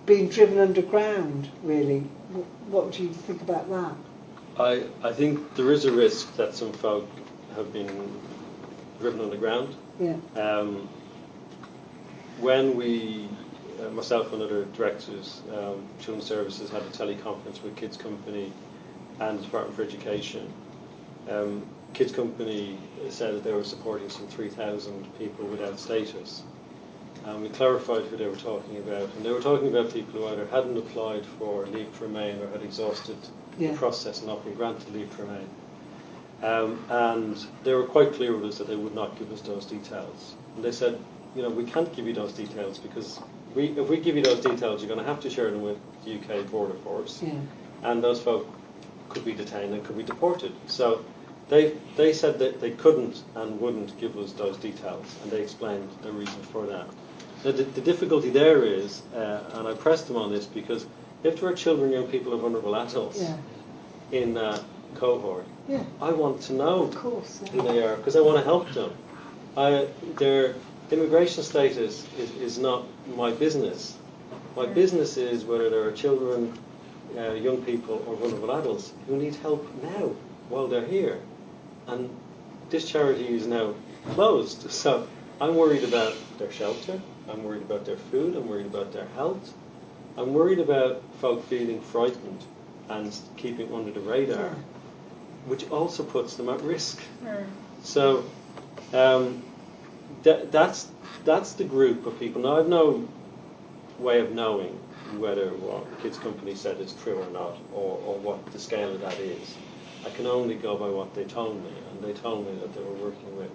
being driven underground, really. What do you think about that? I think there is a risk that some folk have been driven underground. Yeah. When we, myself and other directors, Children's Services had a teleconference with Kids Company and the Department for Education. Kids Company said that they were supporting some 3,000 people without status. We clarified who they were talking about, and they were talking about people who either hadn't applied for leave to remain or had exhausted the process and not been granted leave to remain. And they were quite clear with us that they would not give us those details. And they said, we can't give you those details because if we give you those details, you're going to have to share them with the UK Border Force, and those folk could be detained and could be deported. So they said that they couldn't and wouldn't give us those details, and they explained the reason for that. Now, the difficulty there is, and I pressed them on this, because if there are children, young people, and vulnerable adults in that cohort, I want to know who they are, because I want to help them. Their immigration status is not my business. My business is whether there are children, young people, or vulnerable adults who need help now while they're here. And this charity is now closed, so I'm worried about their shelter, I'm worried about their food, I'm worried about their health, I'm worried about folk feeling frightened and keeping under the radar, which also puts them at risk. So that's the group of people. Now, I've no way of knowing whether what Kids Company said is true or not, or what the scale of that is. I can only go by what they told me, and they told me that they were working with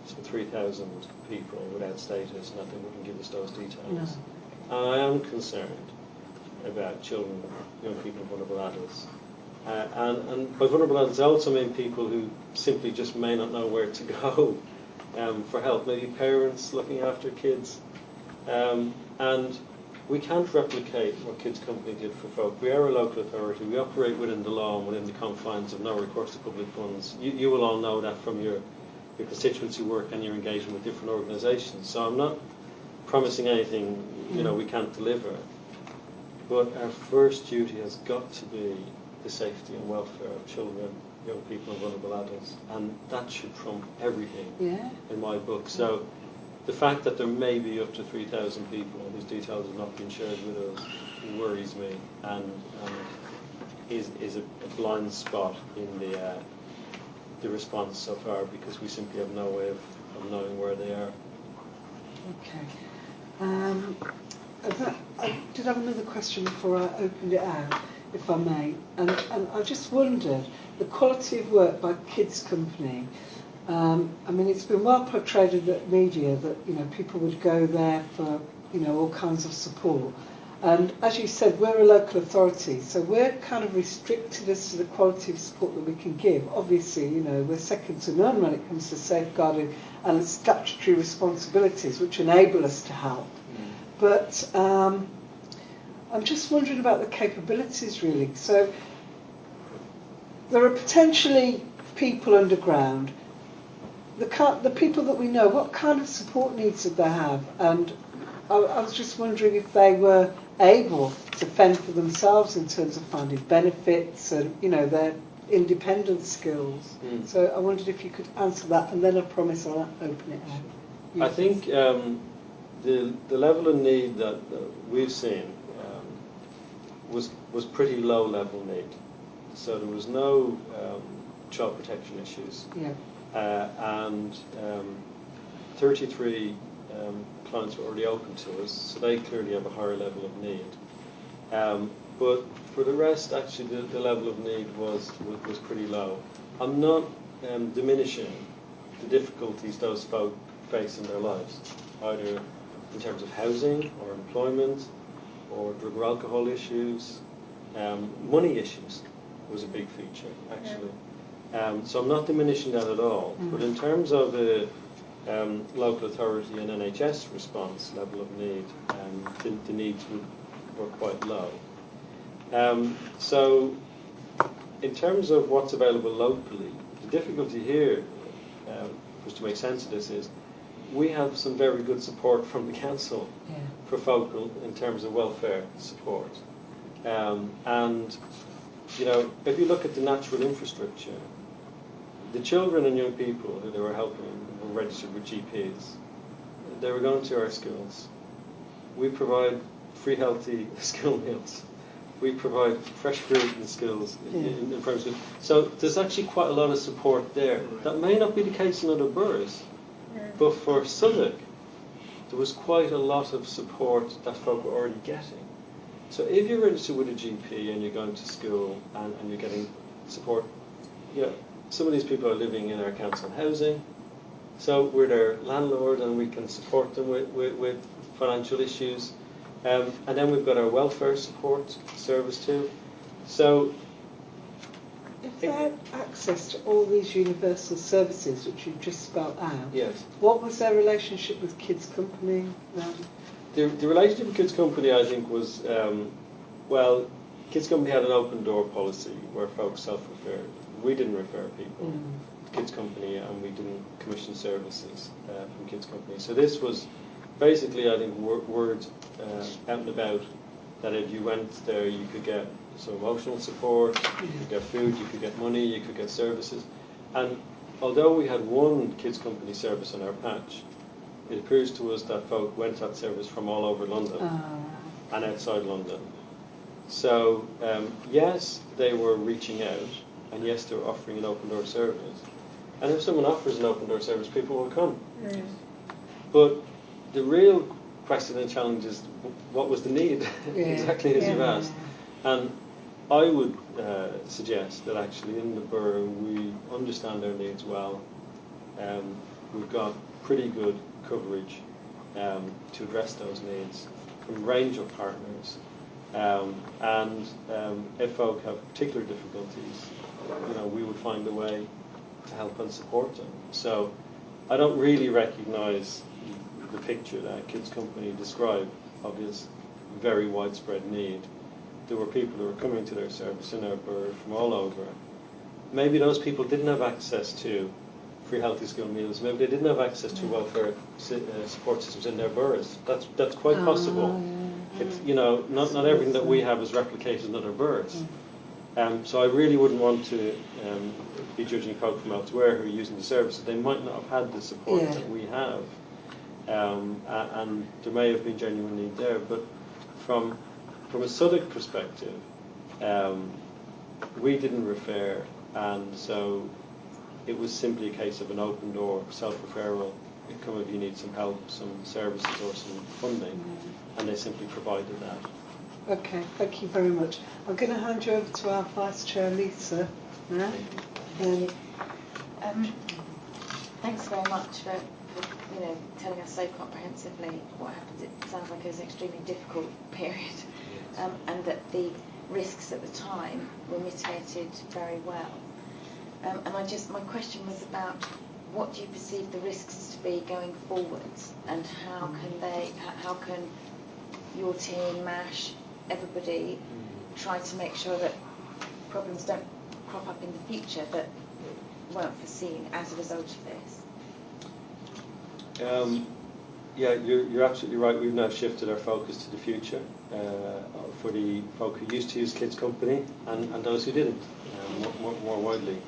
some 3,000 people without status and that they wouldn't give us those details. And I am concerned about children, young people, and vulnerable adults. And by vulnerable adults, I also mean people who simply just may not know where to go for help, maybe parents looking after kids. And we can't replicate what Kids Company did for folk. We are a local authority. We operate within the law and within the confines of no recourse to public funds. You will all know that from your constituency work and your engagement with different organisations. So I'm not promising anything we can't deliver. But our first duty has got to be the safety and welfare of children, young people, and vulnerable adults, and that should trump everything in my book. So the fact that there may be up to 3,000 people whose details have not been shared with us worries me, and is a blind spot in the response so far, because we simply have no way of knowing where they are. Okay. I did have another question before I opened it out, if I may, and I just wondered, the quality of work by Kids Company. I mean, it's been well portrayed in the media that people would go there for all kinds of support, and as you said, we're a local authority, so we're kind of restricted as to the quality of support that we can give. Obviously, we're second to none when it comes to safeguarding and statutory responsibilities, which enable us to help. But I'm just wondering about the capabilities, really. So there are potentially people underground. The people that we know, what kind of support needs did they have? And I was just wondering if they were able to fend for themselves in terms of finding benefits and their independent skills. So I wondered if you could answer that, and then I promise I'll open it out. I think the level of need that we've seen was pretty low level need. So there was no child protection issues. And 33 clients were already open to us, so they clearly have a higher level of need. But for the rest, actually, the level of need was pretty low. I'm not diminishing the difficulties those folk face in their lives, either in terms of housing or employment or drug or alcohol issues. Money issues was a big feature, actually. So I'm not diminishing that at all. But in terms of the local authority and NHS response level of need, the needs were quite low. So in terms of what's available locally, the difficulty here, just to make sense of this, is we have some very good support from the council for folk in terms of welfare support. And, you know, if you look at the natural infrastructure, the children and young people who they were helping were registered with GPs. They were going to our schools. We provide free healthy school meals. We provide fresh fruit in the schools, in primary schools. So there's actually quite a lot of support there. That may not be the case in other boroughs, but for Southwark, there was quite a lot of support that folk were already getting. So if you're registered with a GP and you're going to school and you're getting support, you know, some of these people are living in our council housing, so we're their landlord and we can support them with financial issues. And then we've got our welfare support service too. So if they had access to all these universal services which you've just spelled out, yes, what was their relationship with Kids Company then? The relationship with Kids Company, I think, was, well, Kids Company had an open door policy where folks self-referred. We didn't refer people to Kids Company, and we didn't commission services from Kids Company. So this was basically, I think, word out and about, that if you went there, you could get some emotional support, you could get food, you could get money, you could get services. And although we had one Kids Company service in our patch, it appears to us that folk went that service from all over London and outside London. So yes, they were reaching out, and yes, they were offering an open door service. And if someone offers an open door service, people will come. But the real question and challenge is, what was the need? Exactly as you've asked. And I would suggest that actually in the borough we understand our needs well. We've got pretty good coverage to address those needs from a range of partners. And if folk have particular difficulties, you know, we would find a way to help and support them. So I don't really recognise the picture that Kids Company described of this very widespread need. There were people who were coming to their service in our borough from all over. Maybe those people didn't have access to free healthy school meals. Maybe they didn't have access to welfare support systems in their boroughs. That's quite possible. It's, you know, not everything that we have is replicated in other boroughs. So I really wouldn't want to be judging folk from elsewhere who are using the services. They might not have had the support that we have. And there may have been genuine need there, but from a Southwark perspective, we didn't refer, and so it was simply a case of an open door self-referral. You come if you need some help, some services or some funding, and they simply provided that. Okay, thank you very much. I'm going to hand you over to our Vice Chair, Lisa, now. Thanks very much for telling us so comprehensively what happened. It sounds like it was an extremely difficult period, and that the risks at the time were mitigated very well. And my question was about, what do you perceive the risks to be going forwards, and how can your team, MASH, everybody try to make sure that problems don't crop up in the future that weren't foreseen as a result of this? Yeah, you're absolutely right. We've now shifted our focus to the future for the folk who used to use Kids Company and those who didn't, more widely.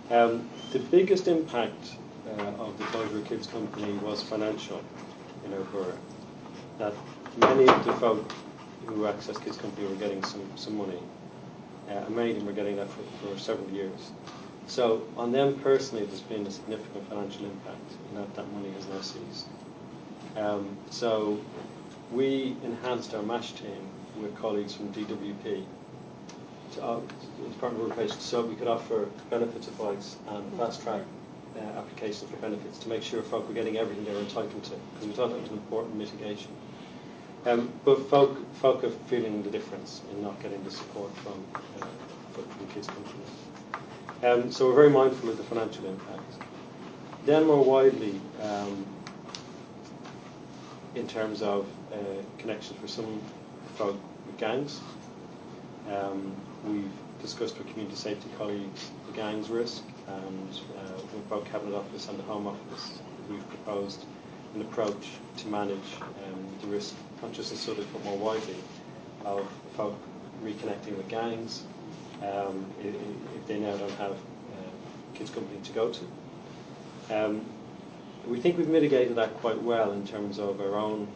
The biggest impact of the closure of Kids Company was financial in our borough. That many of the folk who accessed Kids Company were getting some money, and many of them were getting that for several years. So on them personally, there's been a significant financial impact, and that money has now ceased. So we enhanced our MASH team with colleagues from DWP to Department of Education, so we could offer benefits advice and fast-track applications for benefits to make sure folk were getting everything they were entitled to, because we thought that was an important mitigation. But folk are feeling the difference in not getting the support from Kids Company. So we're very mindful of the financial impact. Then more widely, in terms of connections for some folk with gangs, we've discussed with community safety colleagues the gangs risk, and with both Cabinet Office and the Home Office, we've proposed an approach to manage the risk, not just in Southwark but more widely, of folk reconnecting with gangs if they now don't have kids company to go to. We think we've mitigated that quite well in terms of our own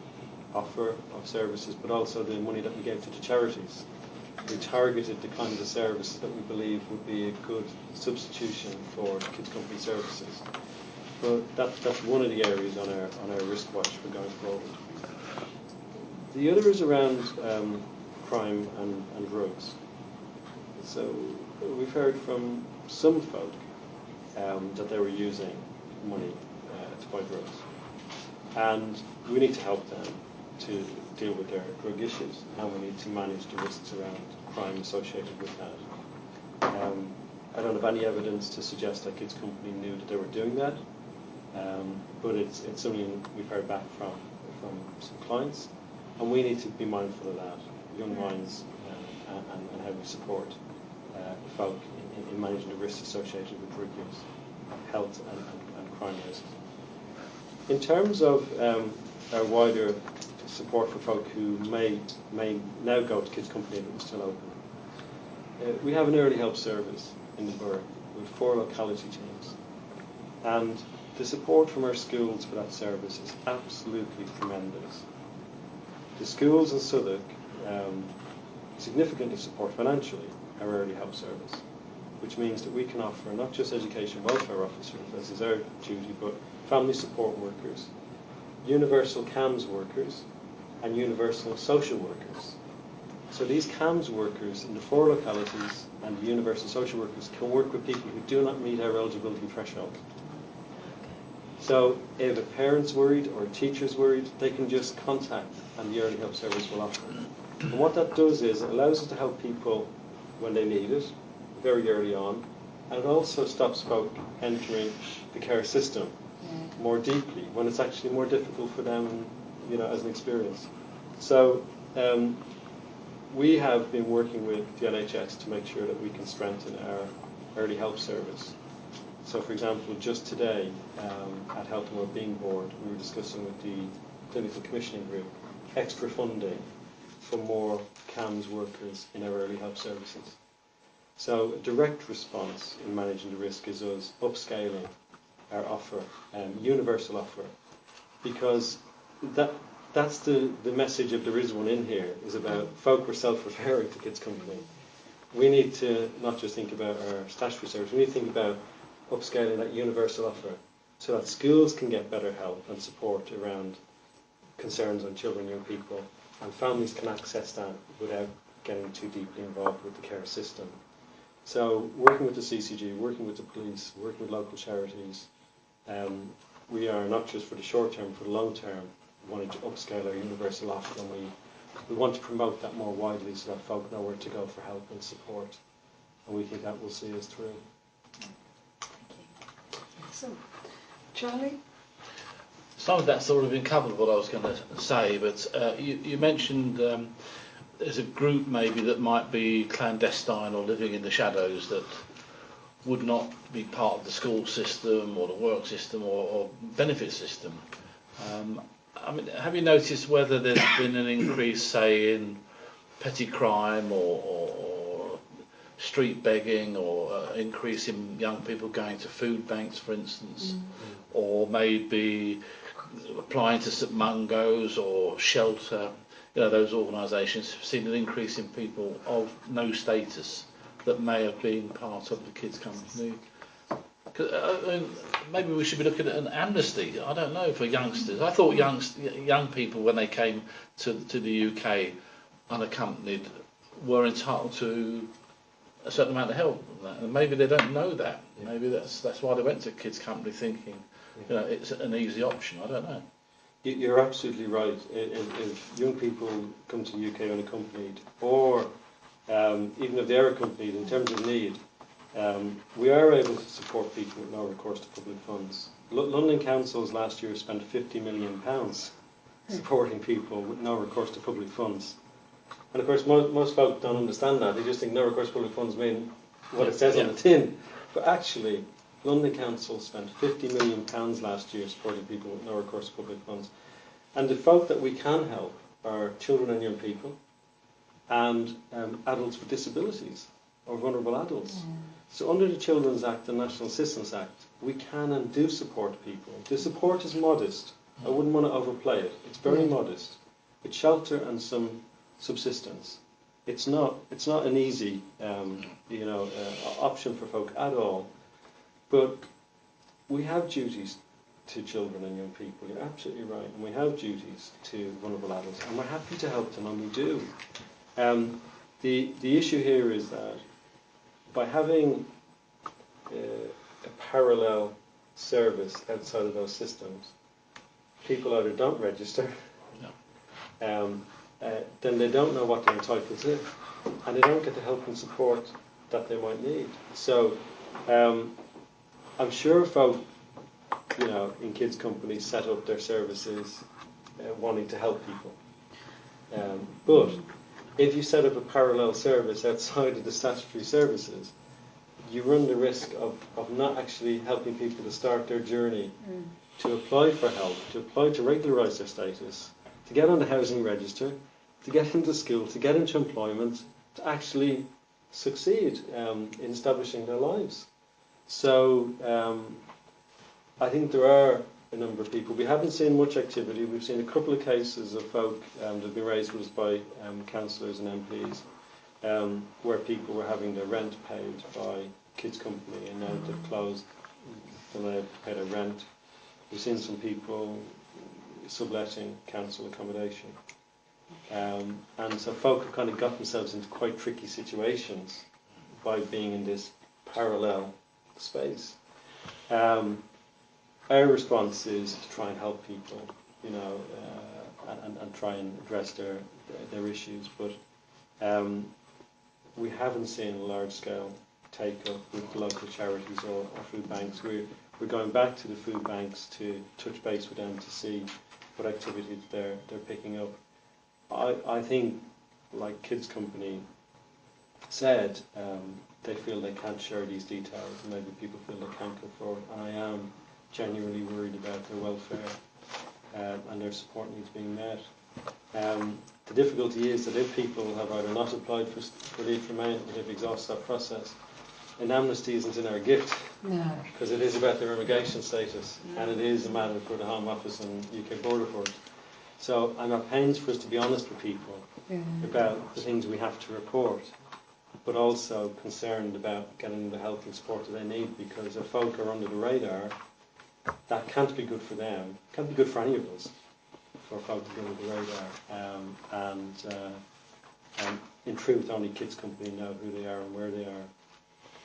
offer of services, but also the money that we gave to the charities. We targeted the kinds of services that we believe would be a good substitution for kids company services. But that's one of the areas on our risk watch for going forward. The other is around crime and drugs. So we've heard from some folk that they were using money to buy drugs, and we need to help them to deal with their drug issues, and we need to manage the risks around crime associated with that. I don't have any evidence to suggest that Kids Company knew that they were doing that, but it's something we've heard back from some clients, and we need to be mindful of that, young minds, and how we support folk in managing the risks associated with drug use, health and crime risks. In terms of our wider support for folk who may now go to Kids Company if it was still open, we have an early help service in the borough with 4 locality teams, and the support from our schools for that service is absolutely tremendous. The schools in Southwark significantly support financially our early help service, which means that we can offer not just education welfare officers, as is our duty, but family support workers, universal CAMS workers, and universal social workers. So these CAMS workers in the 4 localities and the universal social workers can work with people who do not meet our eligibility threshold. So if a parent's worried or a teacher's worried, they can just contact and the early help service will offer. And what that does is it allows us to help people when they need it, very early on, and it also stops folk entering the care system more deeply when it's actually more difficult for them, as an experience. So we have been working with the NHS to make sure that we can strengthen our early help service. So, for example, just today at Health and Wellbeing Board, we were discussing with the Clinical Commissioning Group extra funding for more CAMS workers in our early help services. So a direct response in managing the risk is us upscaling our offer, universal offer, because that's the message of there is one in here, is about folk were self-referring to Kids Company. We need to not just think about our statutory service, we need to think about upscaling that universal offer so that schools can get better help and support around concerns on children and young people, and families can access that without getting too deeply involved with the care system. So working with the CCG, working with the police, working with local charities, we are not just for the short term, for the long term, wanting to upscale our universal offer, and we want to promote that more widely so that folk know where to go for help and support, and we think that will see us through. Excellent. Charlie? Some of that's already been covered, what I was going to say, but you mentioned there's a group maybe that might be clandestine or living in the shadows that would not be part of the school system or the work system or benefit system. Have you noticed whether there's been an increase, say, in petty crime or street begging, or increase in young people going to food banks, for instance, or maybe applying to St Mungo's or Shelter? Those organisations have seen an increase in people of no status that may have been part of the Kids Company. Maybe we should be looking at an amnesty, I don't know, for youngsters. I thought young people, when they came to the UK unaccompanied, were entitled to a certain amount of help, and maybe they don't know that. Maybe that's why they went to Kids Company, thinking it's an easy option. I don't know. You're absolutely right. If young people come to the UK unaccompanied, or even if they are accompanied, in terms of need, we are able to support people with no recourse to public funds. London councils last year spent £50 million supporting people with no recourse to public funds. And of course, most folk don't understand that. They just think no recourse to public funds mean what it says on the tin. But actually, London Council spent £50 million last year supporting people with no recourse to public funds. And the folk that we can help are children and young people and adults with disabilities or vulnerable adults. So under the Children's Act and National Assistance Act, we can and do support people. The support is modest. I wouldn't want to overplay it. It's very modest. It's shelter and some subsistence. It's not an easy option for folk at all. But we have duties to children and young people. You're absolutely right. And we have duties to vulnerable adults. And we're happy to help them, and we do. The issue here is that by having a parallel service outside of those systems, people either don't register, then they don't know what they're entitled to, and they don't get the help and support that they might need. So I'm sure folk, in kids' companies set up their services wanting to help people. But if you set up a parallel service outside of the statutory services, you run the risk of not actually helping people to start their journey, to apply for help, to apply to regularise their status, to get on the housing register, to get into school, to get into employment, to actually succeed in establishing their lives. So I think there are a number of people. We haven't seen much activity. We've seen a couple of cases of folk that have been raised with us by councillors and MPs where people were having their rent paid by kids' company, and now they've closed, and they've paid a rent. We've seen some people subletting council accommodation. And so folk have kind of got themselves into quite tricky situations by being in this parallel space. Our response is to try and help people, and try and address their issues. But we haven't seen a large-scale take-up with local charities or food banks. We're going back to the food banks to touch base with them to see what activities they're picking up. I think, like Kids Company said, they feel they can't share these details, and maybe people feel they can't go forward. And I am genuinely worried about their welfare and their support needs being met. The difficulty is that if people have either not applied for leave to remain or they've exhausted that process, an amnesty isn't in our gift, because it is about their immigration status, and it is a matter for the Home Office and UK Border Force. So I'm at pains for us to be honest with people about the things we have to report, but also concerned about getting the help and support that they need, because if folk are under the radar, that can't be good for them, can't be good for any of us, for folk to be under the radar. And in truth, only Kids Company know who they are and where they are.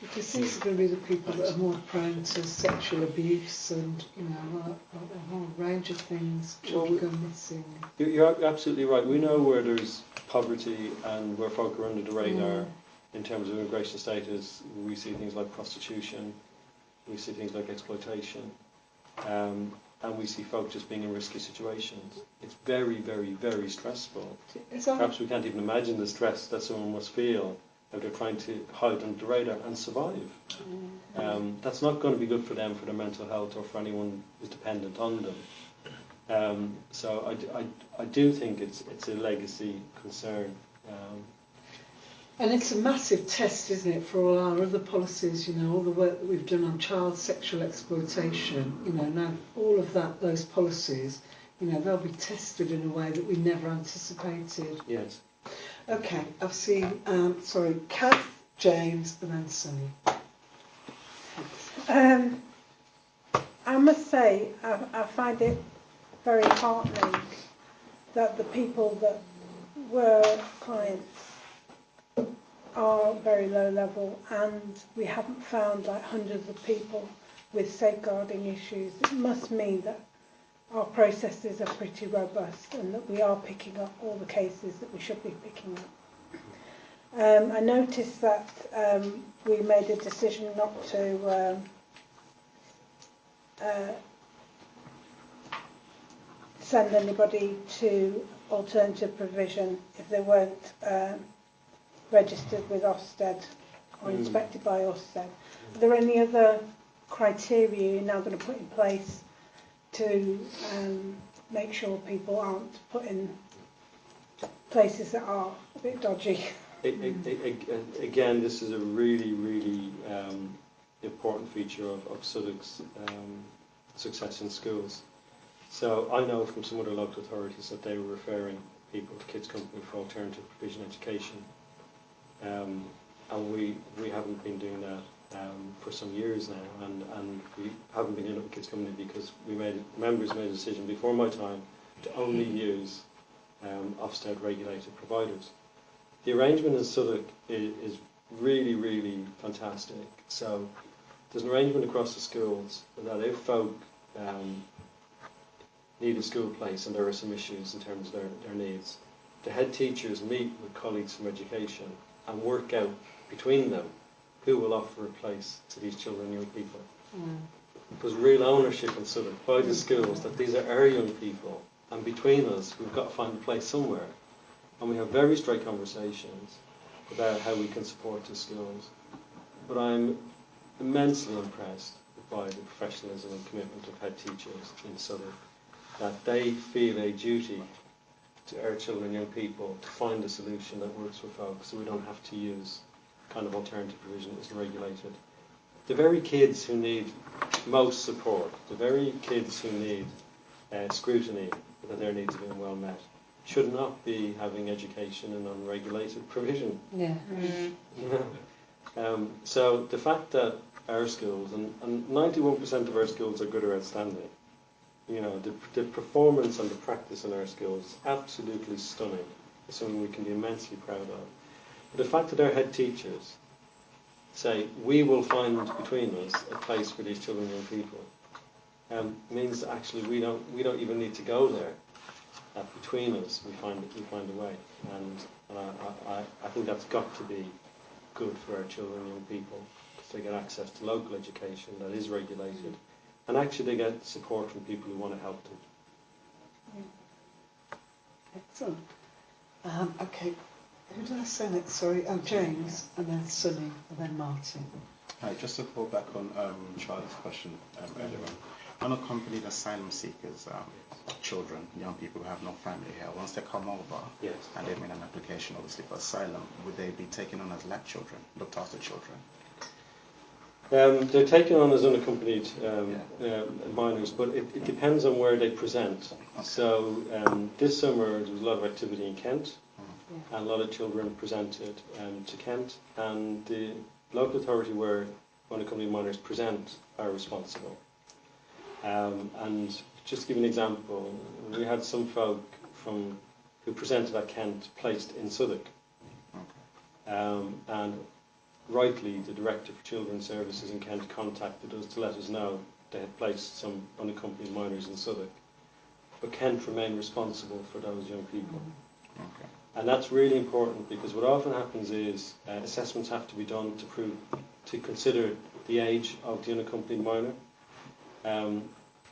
Because these are going to be the people that are more prone to sexual abuse and a whole range of things. Children go missing. You're absolutely right. We know where there's poverty and where folk are under the radar in terms of immigration status. We see things like prostitution, we see things like exploitation, and we see folk just being in risky situations. It's very, very, very stressful. Perhaps we can't even imagine the stress that someone must feel if they're trying to hide under the radar and survive. That's not going to be good for them, for their mental health, or for anyone who's dependent on them. So I do think it's a legacy concern. And it's a massive test, isn't it, for all our other policies, all the work that we've done on child sexual exploitation, now all of those policies, they'll be tested in a way that we never anticipated. Yes. Okay, I've seen, Kath, James, and then Sunny. I must say, I find it very heartening that the people that were clients are very low level, and we haven't found like hundreds of people with safeguarding issues. It must mean that our processes are pretty robust and that we are picking up all the cases that we should be picking up. I noticed that we made a decision not to send anybody to alternative provision if they weren't registered with Ofsted or inspected by Ofsted. Are there any other criteria you're now going to put in place to make sure people aren't put in places that are a bit dodgy? Again, this is a really, really important feature of Southwark's success in schools. So I know from some other local authorities that they were referring people to Kids Company for alternative provision education. And we haven't been doing that for some years now, and we haven't been doing it with Kids Company because members made a decision before my time to only use Ofsted regulated providers. The arrangement in Southwark is really, really fantastic. So there's an arrangement across the schools that if folk need a school place and there are some issues in terms of their needs, the head teachers meet with colleagues from education and work out between them who will offer a place to these children and young people. There's real ownership in Southwark by the schools that these are our young people, and between us we've got to find a place somewhere. And we have very straight conversations about how we can support the schools. But I'm immensely impressed by the professionalism and commitment of head teachers in Southwark, that they feel a duty to our children and young people to find a solution that works for folks, so we don't have to use kind of alternative provision that's regulated. The very kids who need most support, the very kids who need scrutiny that their needs are being well met, should not be having education in unregulated provision. Yeah. So the fact that our schools, and 91% of our schools are good or outstanding, you know, the performance and the practice in our schools is absolutely stunning. It's something we can be immensely proud of. But the fact that our head teachers say, we will find between us a place for these children and young people, means that actually we don't even need to go there. That between us we find a way, and I think that's got to be good for our children and young people, because they get access to local education that is regulated, and actually they get support from people who want to help them. Excellent. Okay, who did I say next? Sorry, James, and then Sunny, and then Martin. Hi, just to fall back on Charlie's question earlier on. Unaccompanied asylum seekers, children, young people who have no family here, once they come over and they've made an application obviously for asylum, would they be taken on as LAC children, looked after children? They're taken on as unaccompanied minors, but it depends on where they present. Okay. So this summer there was a lot of activity in Kent, and a lot of children presented to Kent, and the local authority where unaccompanied minors present are responsible. And just to give you an example, we had some folk who presented at Kent placed in Southwark. Okay. And rightly, the Director for Children's Services in Kent contacted us to let us know they had placed some unaccompanied minors in Southwark. But Kent remained responsible for those young people. Okay. And that's really important, because what often happens is assessments have to be done to consider the age of the unaccompanied minor,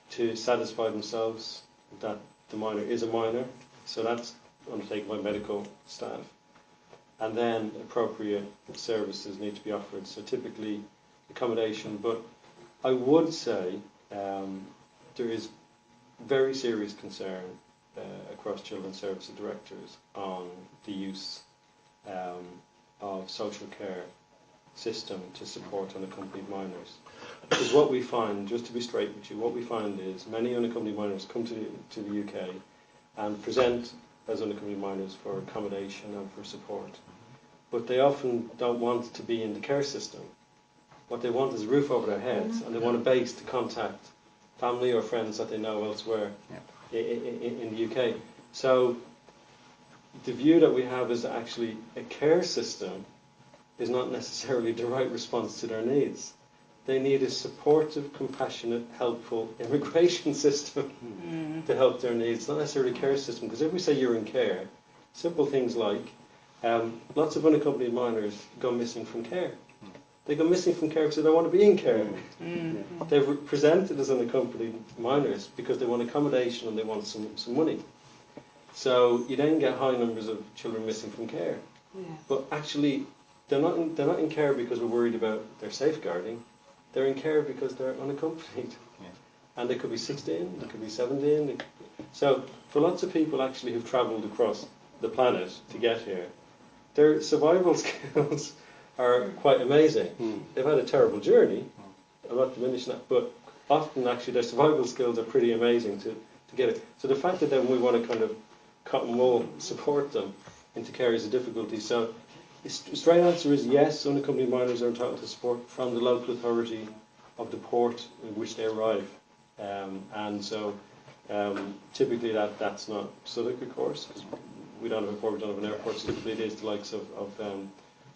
to satisfy themselves that the minor is a minor. So that's undertaken by medical staff. And then appropriate services need to be offered. So typically accommodation. But I would say there is very serious concern across children's services directors on the use of social care system to support unaccompanied minors. Because what we find, just to be straight with you, what we find is many unaccompanied minors come to the UK and present as unaccompanied minors for accommodation and for support. But they often don't want to be in the care system. What they want is a roof over their heads, and they want a base to contact family or friends that they know elsewhere in the UK. So the view that we have is actually a care system is not necessarily the right response to their needs. They need a supportive, compassionate, helpful immigration system to help their needs, not necessarily a care system. Because if we say you're in care, simple things like lots of unaccompanied minors go missing from care. They go missing from care because they don't want to be in care. They've presented as unaccompanied minors because they want accommodation and they want some money. So you then get high numbers of children missing from care. But actually, they're not in care because we're worried about their safeguarding. they're in care because they're unaccompanied. Yeah. And they could be 16, they could be 17. So for lots of people actually who've travelled across the planet to get here, their survival skills are quite amazing. They've had a terrible journey, I'm not diminishing that, but often actually their survival skills are pretty amazing to get it. So the fact that then we want to kind of cotton wool support them into care is a difficulty. So the straight answer is yes, unaccompanied minors are entitled to support from the local authority of the port in which they arrive. And so typically that's not Southwark, of course, because we don't have a port, we don't have an airport. So typically it is the likes of other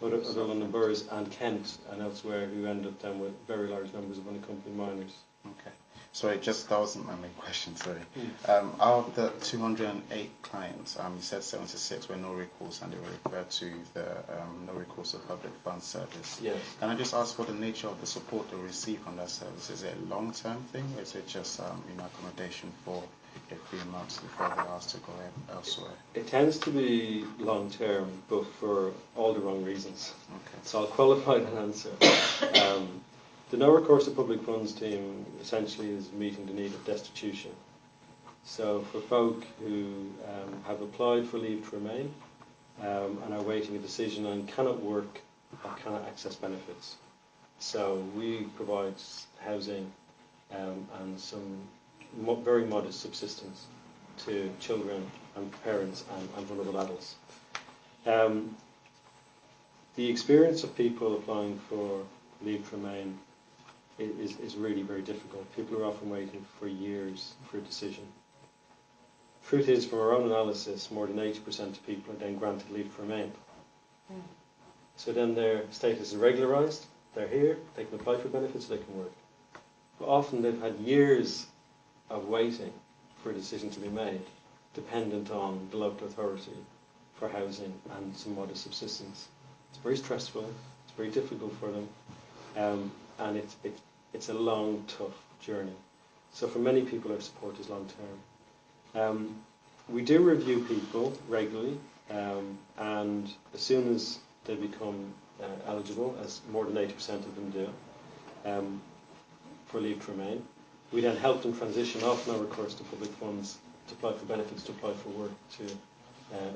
London boroughs and Kent and elsewhere who end up then with very large numbers of unaccompanied minors. Okay. Sorry, that wasn't my main question, sorry. Out of the 208 clients, you said 76 were no recourse and they were referred to the no recourse of public funds service. Yes. Can I just ask what the nature of the support they receive from that service? Is it a long-term thing or is it just accommodation for a few months before they're asked to go elsewhere? It tends to be long-term, but for all the wrong reasons. Okay. So I'll qualify that answer. The No Recourse to Public Funds team essentially is meeting the need of destitution. So for folk who have applied for leave to remain and are waiting a decision and cannot work or cannot access benefits. So we provide housing and some very modest subsistence to children and parents and vulnerable adults. The experience of people applying for leave to remain is really very difficult. People are often waiting for years for a decision. Truth is, from our own analysis, more than 80% of people are then granted leave to remain. So then their status is regularised, they're here, they can apply for benefits, they can work. But often they've had years of waiting for a decision to be made, dependent on the local authority for housing and some modest subsistence. It's very stressful, it's very difficult for them, and it's a long, tough journey. So for many people, our support is long term. We do review people regularly, and as soon as they become eligible, as more than 80% of them do, for leave to remain, we then help them transition off no recourse to public funds to apply for benefits, to apply for work, to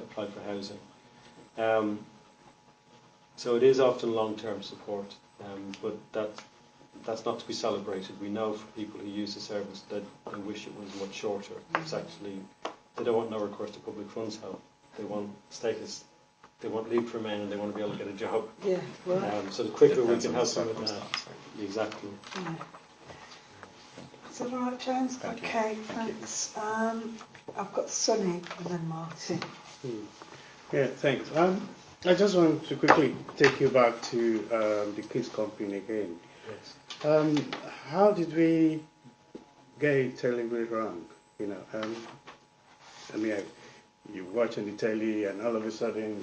apply for housing. So it is often long-term support, but that's not to be celebrated. We know for people who use the service that they wish it was much shorter. It's actually, they don't want no recourse to public funds help. They want status, they want leave to remain, and they want to be able to get a job. Yeah, right. So the quicker we can help them with that. Exactly. Yeah. Is that all right, James? Thank you. Okay, thanks. I've got Sonny and then Martin. Yeah, thanks. I just want to quickly take you back to the kids company again. Yes. How did we get it terribly wrong? You know, you watch on the telly and all of a sudden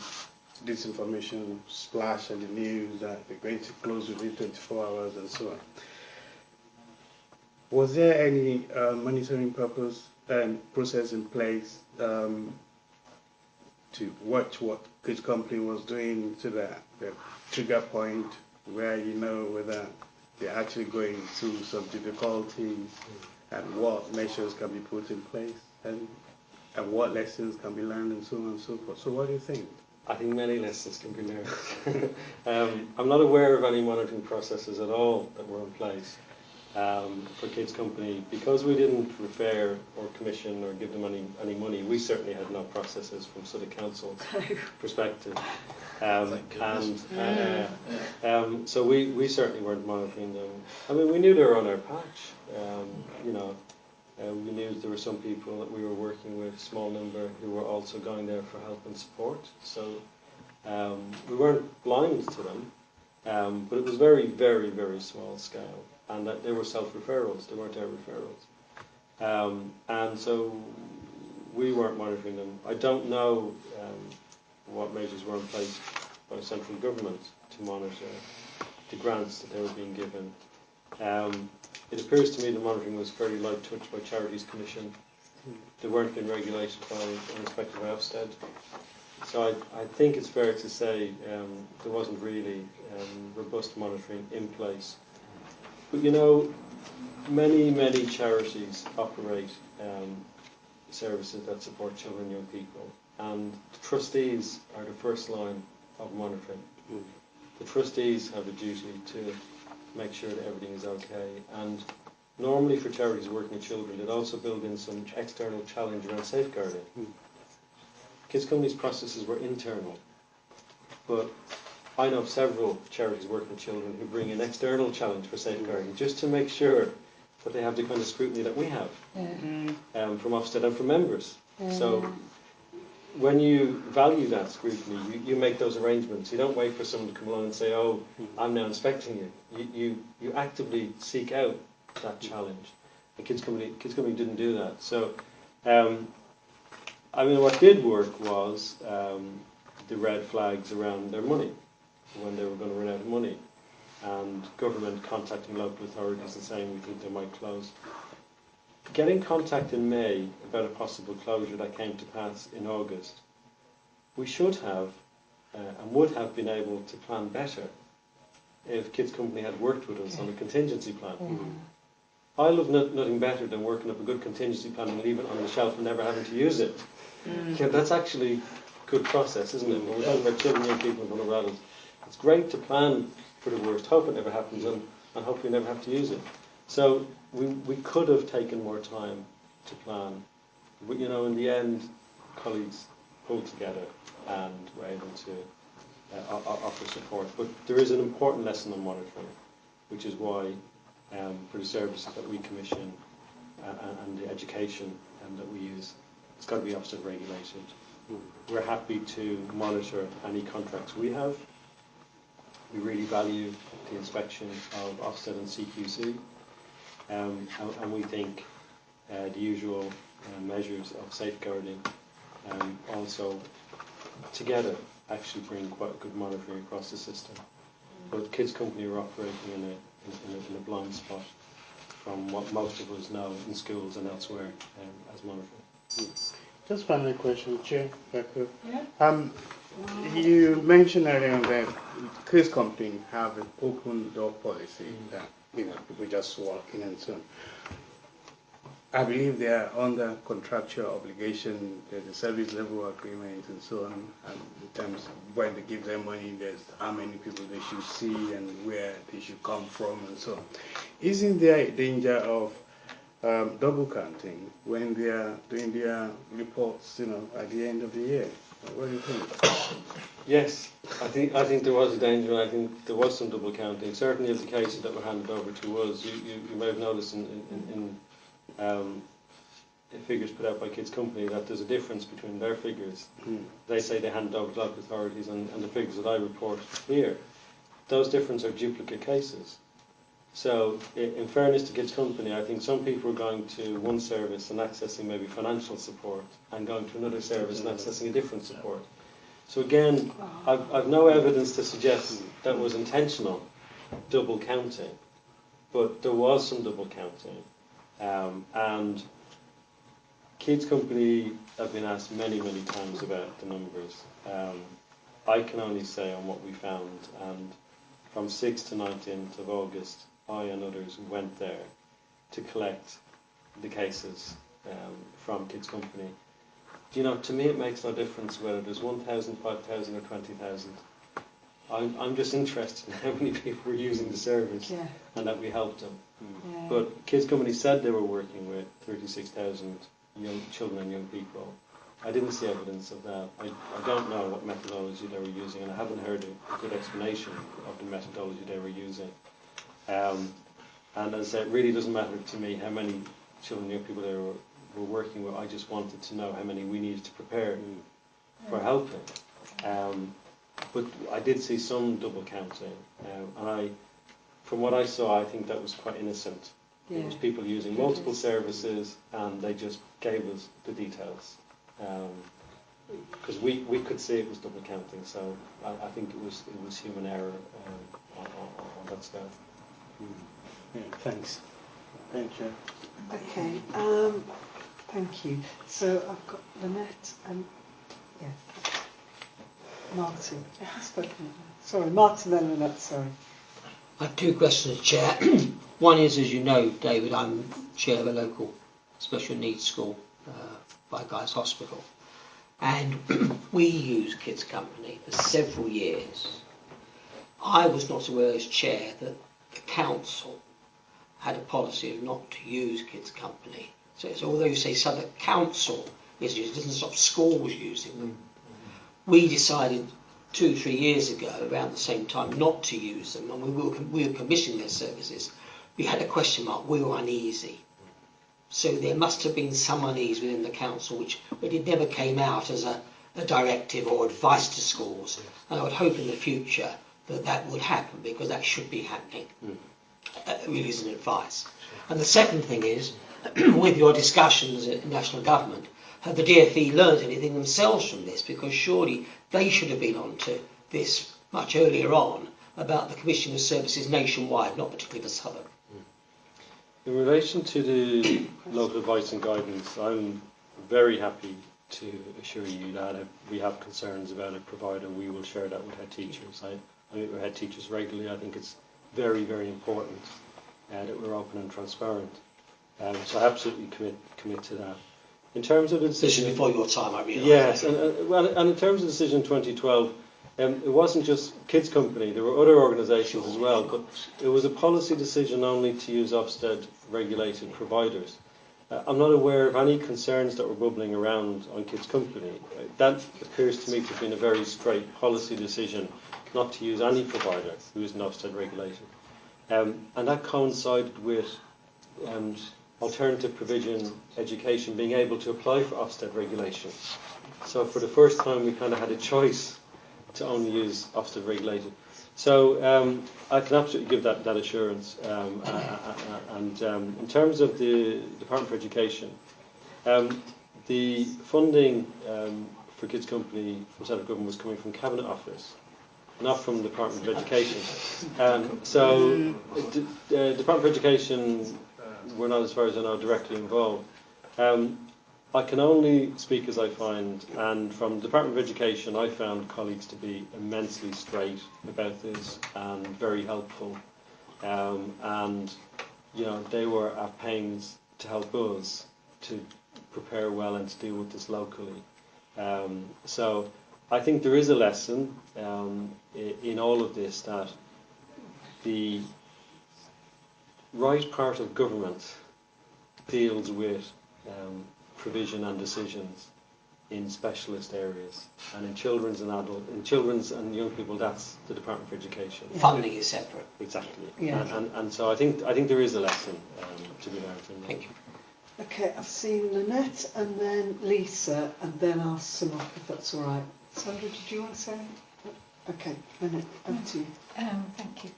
this information splash on the news that they're going to close within 24 hours and so on. Was there any monitoring purpose and process in place to watch what Kids Company was doing to the trigger point where you know whether they're actually going through some difficulties and what measures can be put in place and what lessons can be learned and so on and so forth. So what do you think? I think many lessons can be learned. I'm not aware of any monitoring processes at all that were in place for Kids Company. Because we didn't refer or commission or give them any money, we certainly had no processes from Southwark Council's perspective. So we certainly weren't monitoring them. I mean, we knew they were on our patch. We knew there were some people that we were working with, a small number, who were also going there for help and support. So we weren't blind to them, but it was very, very, very small scale. And that they were self-referrals, they weren't our referrals. And so we weren't monitoring them. I don't know what measures were in place by central government to monitor the grants that they were being given. It appears to me the monitoring was fairly light touch by Charities Commission. They weren't being regulated by Inspector of Ofsted. So I think it's fair to say there wasn't really robust monitoring in place. But you know, many charities operate services that support children and young people, and the trustees are the first line of monitoring. The trustees have a duty to make sure that everything is okay, and normally for charities working with children, they'd also build in some external challenge around safeguarding. Kids Company's processes were internal, but I know of several charities working with children who bring an external challenge for safeguarding, just to make sure that they have the kind of scrutiny that we have from Ofsted and from members. So when you value that scrutiny, you make those arrangements. You don't wait for someone to come along and say, oh, I'm now inspecting you. You actively seek out that challenge. The Kids Company didn't do that. So, I mean, what did work was the red flags around their money, when they were going to run out of money, and government contacting local authorities and saying we think they might close. Getting contact in May about a possible closure that came to pass in August, we should have and would have been able to plan better if Kids Company had worked with us on a contingency plan. I love nothing better than working up a good contingency plan and leave it on the shelf and never having to use it. Yeah, that's actually a good process, isn't it? When we're talking about children, young people and vulnerable adults, it's great to plan for the worst, hope it never happens, and hope we never have to use it. So we could have taken more time to plan. But, you know, in the end, colleagues pulled together and were able to offer support. But there is an important lesson on monitoring, which is why for the services that we commission and the education that we use, it's got to be Ofsted regulated. We're happy to monitor any contracts we have. We really value the inspection of Ofsted and CQC, and we think the usual measures of safeguarding also together actually bring quite good monitoring across the system. But Kids Company are operating in a blind spot from what most of us know in schools and elsewhere as monitoring. Just final question, Chair, if I could. Yeah. You mentioned earlier that Kids Company have an open door policy that people just walk in and so on. I believe they are under contractual obligation. There's a service level agreement and so on. And in terms of when they give them money, there's how many people they should see and where they should come from and so on. Isn't there a danger of double counting when they are doing their reports, at the end of the year? What do you think? Yes, I think there was a danger, and I think there was some double counting. Certainly, of the cases that were handed over to us, you may have noticed in figures put out by Kids Company that there's a difference between their figures. They say they hand over to local authorities and the figures that I report here. Those differences are duplicate cases. So in fairness to Kids Company, I think some people are going to one service and accessing maybe financial support and going to another service and accessing a different support. So again, I've no evidence to suggest that was intentional double counting, but there was some double counting. And Kids Company have been asked many times about the numbers. I can only say on what we found, and from 6th to 19th of August, I and others went there to collect the cases from Kids Company. To me it makes no difference whether there's 1,000, 5,000 or 20,000. I'm just interested in how many people were using the service and that we helped them. But Kids Company said they were working with 36,000 young children and young people. I didn't see evidence of that. I don't know what methodology they were using, and I haven't heard a good explanation of the methodology they were using. And as I said, it really doesn't matter to me how many children and young people they were working with. I just wanted to know how many we needed to prepare for helping. But I did see some double counting, and from what I saw, I think that was quite innocent. It was people using multiple services, and they just gave us the details. Because we could see it was double counting, so I think it was human error on that stuff. Yeah, thanks. Thank you. Okay, thank you. So I've got Lynette and Martin. Sorry, Martin and Lynette, sorry. I have two questions, Chair. One is, as you know, David, I'm chair of a local special needs school by Guy's Hospital. And we use Kids Company for several years. I was not aware as chair that the council had a policy of not to use Kids Company. So although you say Southwark Council is used, it doesn't stop schools using them. We decided 2-3 years ago, around the same time, not to use them, and we were commissioning their services. We had a question mark. We were uneasy. So there must have been some unease within the council, but it never came out as a directive or advice to schools. And I would hope in the future that would happen, because that should be happening. Really is an advice. And the second thing is, with your discussions at national government, have the DfE learned anything themselves from this? Because surely they should have been onto this much earlier on about the commissioning of services nationwide, not particularly for Southwark. In relation to the local advice and guidance, I'm very happy to assure you that if we have concerns about a provider, we will share that with head teachers. I meet with head teachers regularly. I think it's very, very important that we're open and transparent. So I absolutely commit to that. In terms of the decision before your time, I realise. Yes, and in terms of the decision 2012, it wasn't just Kids Company. There were other organisations as well, but it was a policy decision only to use Ofsted regulated providers. I'm not aware of any concerns that were bubbling around on Kids Company. That appears to me to have been a very straight policy decision not to use any provider who isn't Ofsted regulated. And that coincided with alternative provision education being able to apply for Ofsted regulation. So for the first time we kind of had a choice to only use Ofsted regulated. So I can absolutely give that assurance. And in terms of the Department for Education, the funding for Kids Company from Central Government was coming from Cabinet Office, not from the Department of Education. So the Department for Education were not, as far as I know, directly involved. I can only speak as I find, and from the Department of Education I found colleagues to be immensely straight about this and very helpful, and they were at pains to help us to prepare well and to deal with this locally. So I think there is a lesson in all of this, that the right part of government deals with provision and decisions in specialist areas, and in children's and young people, that's the Department for Education. Funding is separate. Exactly. Yeah. And so I think there is a lesson to be learned from that. Thank you. Okay, I've seen Lynette and then Lisa, and then I'll sum up if that's all right. Sandra, did you want to say anything? Okay, Lynette, over to you. Thank you.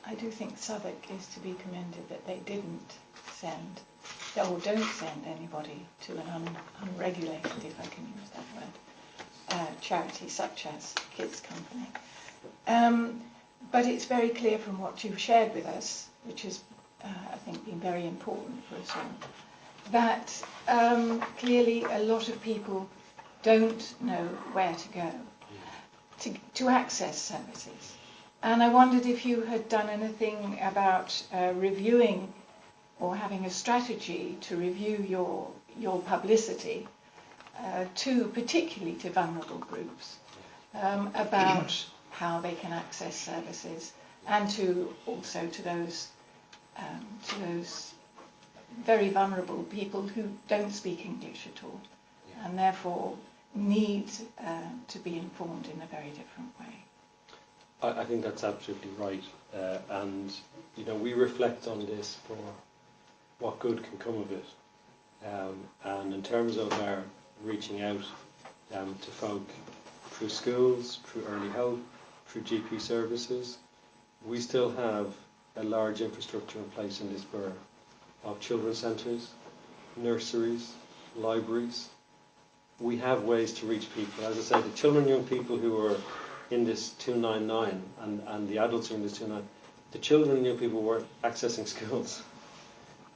I do think Southwark is to be commended that they didn't send, or don't send anybody to an unregulated, if I can use that word, charity such as Kids Company. But it's very clear from what you've shared with us, which has, I think, been very important for us all, that clearly a lot of people don't know where to go to access services. And I wondered if you had done anything about reviewing or having a strategy to review your publicity particularly to vulnerable groups, about how they can access services, and also to those very vulnerable people who don't speak English at all, and therefore need to be informed in a very different way. I think that's absolutely right, and we reflect on this for what good can come of it, and in terms of our reaching out to folk through schools, through early help, through GP services, we still have a large infrastructure in place in this borough of children's centres, nurseries, libraries. We have ways to reach people. As I say, the children and young people who are in this 299 and the adults who are in this 299, the children and young people were accessing schools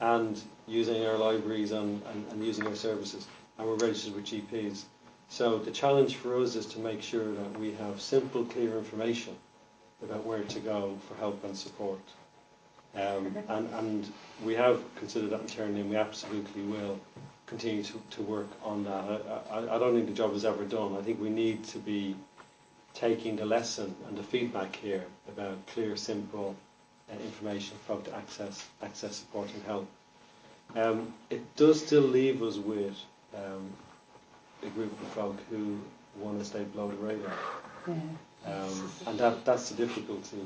and using our libraries and using our services, and we're registered with GPs. So the challenge for us is to make sure that we have simple, clear information about where to go for help and support. And we have considered that internally, and we absolutely will continue to work on that. I don't think the job is ever done. I think we need to be taking the lesson and the feedback here about clear, simple information for folk to access support and help. It does still leave us with a group of folk who want to stay below the radar. And that's the difficulty.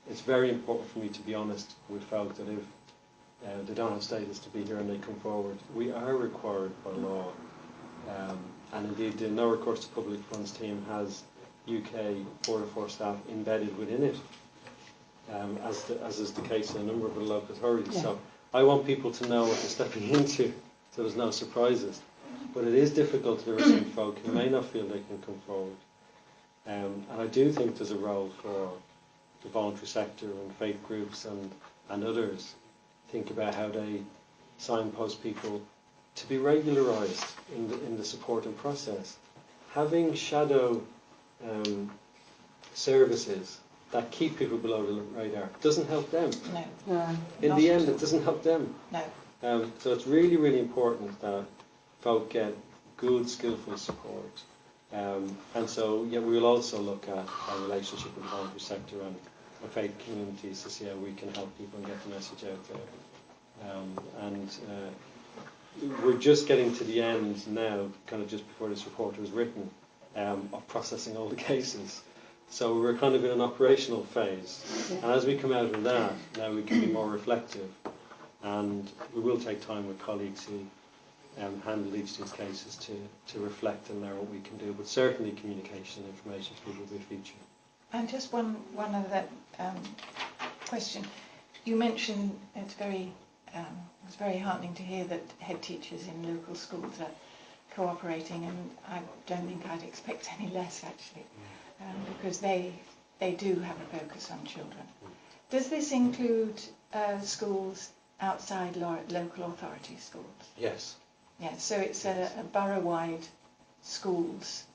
It's very important for me to be honest with folk that if they don't have status to be here and they come forward, we are required by law. And indeed the No Recourse to Public Funds team has UK Border Force staff embedded within it, as is the case in a number of the local authorities. So I want people to know what they're stepping into, so there's no surprises. But it is difficult. There are some folk who may not feel they can come forward. And I do think there's a role for the voluntary sector and faith groups and others think about how they signpost people to be regularised in the supporting process. Having shadow services that keep people below the radar doesn't help them. No. In the end, it doesn't help them. No. So it's really, really important that folk get good, skillful support. And so, we will also look at our relationship with the voluntary sector and faith communities to see how we can help people and get the message out there. We're just getting to the end now, kind of just before this report was written, of processing all the cases. So we're kind of in an operational phase. And as we come out of that, now we can be more reflective. And we will take time with colleagues who handle each of these cases to reflect and learn what we can do. But certainly communication and information to people will be a feature. And just one other question. You mentioned it's very heartening to hear that head teachers in local schools are cooperating, and I don't think I'd expect any less actually, because they do have a focus on children. Does this include schools outside local authority schools? Yes. Yes, so it's a borough-wide schools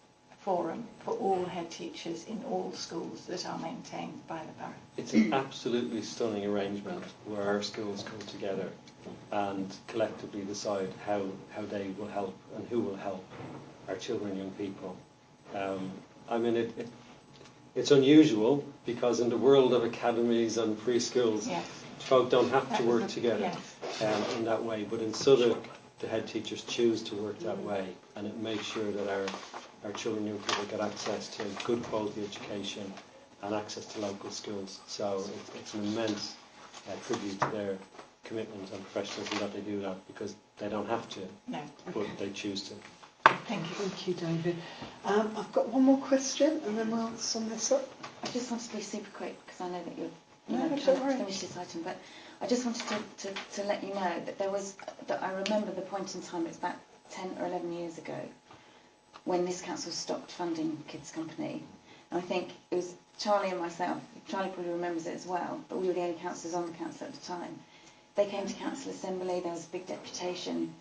forum for all head teachers in all schools that are maintained by the borough. It's an absolutely stunning arrangement where our schools come together and collectively decide how they will help and who will help our children and young people. I mean, it's unusual because in the world of academies and free schools, folk don't have to work together in that way. But in Southwark, the head teachers choose to work that way, and it makes sure that our children and young people get access to good quality education and access to local schools. So it's an immense tribute to their commitment and professionalism that they do that, because they don't have to, but they choose to. Thank you. Thank you, David. I've got one more question, and then we'll sum this up. I just want to be super quick, because I know that you're trying to finish this item, but I just wanted to let you know that I remember the point in time, it's about 10 or 11 years ago, when this council stopped funding Kids Company. And I think it was Charlie and myself, Charlie probably remembers it as well, but we were the only councillors on the council at the time. They came to council assembly, there was a big deputation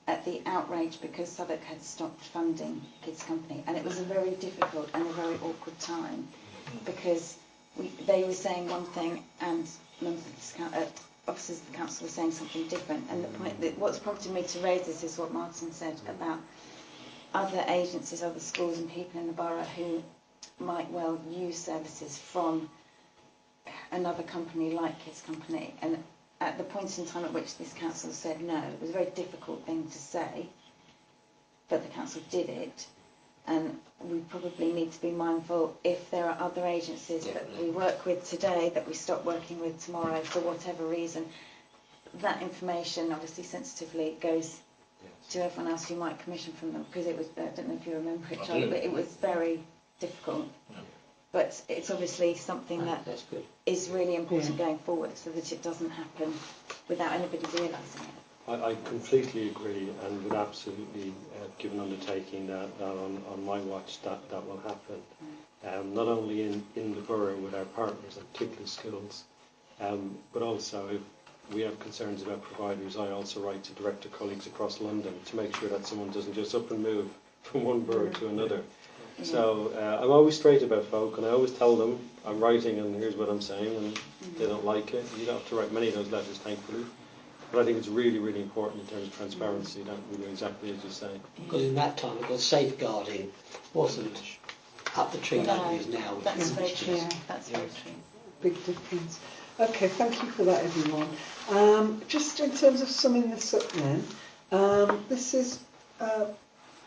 at the outrage because Southwark had stopped funding Kids Company. And it was a very difficult and a very awkward time, because they were saying one thing and officers of the council were saying something different. And the point that what's prompted me to raise this is what Martin said about other agencies, other schools and people in the borough who might well use services from another company like Kids Company. And at the point in time at which this council said no, it was a very difficult thing to say, but the council did it. And we probably need to be mindful if there are other agencies that we work with today that we stop working with tomorrow for whatever reason, that information obviously sensitively goes to everyone else who might commission from them, because it was, I don't know if you remember it, Charlie, but it was very difficult. But it's obviously something that is really important going forward, so that it doesn't happen without anybody realising it. I completely agree, and would absolutely give an undertaking that on my watch that will happen. Not only in the borough with our partners, and particularly schools, but also if we have concerns about providers, I also write to director colleagues across London to make sure that someone doesn't just up and move from one borough to another. So I'm always straight about folk, and I always tell them I'm writing and here's what I'm saying, and they don't like it. You don't have to write many of those letters, thankfully. But I think it's really, really important in terms of transparency that we do exactly as you say. Because in that time, because safeguarding wasn't up the tree like it is now. That's very true. That's very true. Big difference. Okay, thank you for that, everyone. Just in terms of summing this up then, this is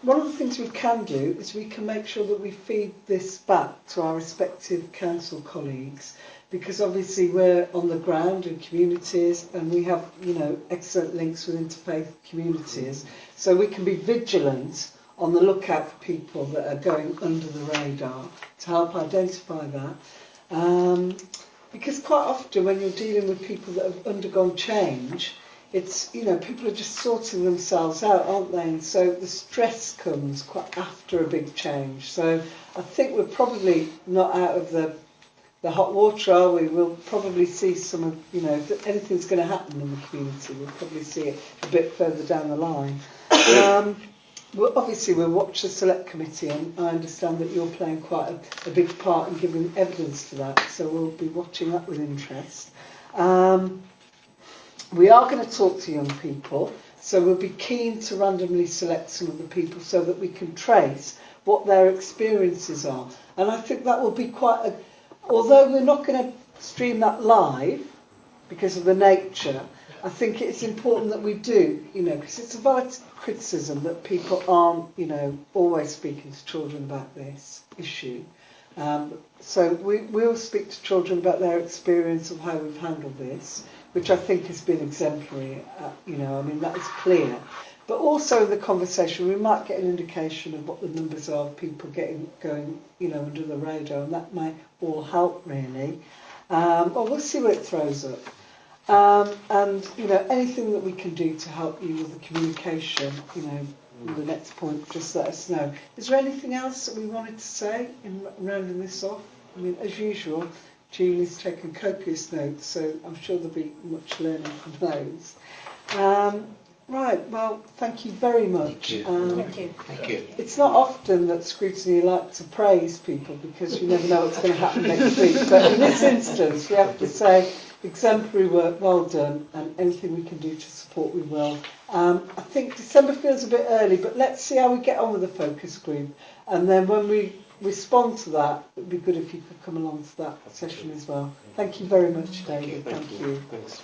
one of the things we can do is we can make sure that we feed this back to our respective council colleagues, because obviously we're on the ground in communities and we have, you know, excellent links with interfaith communities, so we can be vigilant on the lookout for people that are going under the radar to help identify that. Because quite often when you're dealing with people that have undergone change, it's, you know, people are just sorting themselves out, aren't they? And so the stress comes quite after a big change. So I think we're probably not out of the hot water, are we? We'll probably see some of, you know, if anything's going to happen in the community, we'll probably see it a bit further down the line. Well, obviously we'll watch the select committee, and I understand that you're playing quite a big part in giving evidence to that, so we'll be watching that with interest. We are going to talk to young people, so we'll be keen to randomly select some of the people so that we can trace what their experiences are. And I think that will be quite a, although we're not going to stream that live because of the nature, I think it's important that we do, you know, because it's a valid criticism that people aren't, you know, always speaking to children about this issue. So we'll speak to children about their experience of how we've handled this, which I think has been exemplary, you know, I mean, that is clear. But also in the conversation, we might get an indication of what the numbers are of people going, you know, under the radar, and that might all help, really. Or we'll see what it throws up. And, you know, anything that we can do to help you with the communication, you know, the next point, just let us know. Is there anything else that we wanted to say in rounding this off? I mean, as usual, Julie's taken copious notes, so I'm sure there'll be much learning from those. Right, well, thank you very much. Thank you. Thank you. It's not often that Scrutiny like to praise people because you never know what's going to happen next week, but in this instance we have to say exemplary work, well done, and anything we can do to support we will. I think December feels a bit early, but let's see how we get on with the focus group, and then when we respond to that, it would be good if you could come along to that session as well. Thank you very much, David. Thank you. Thanks.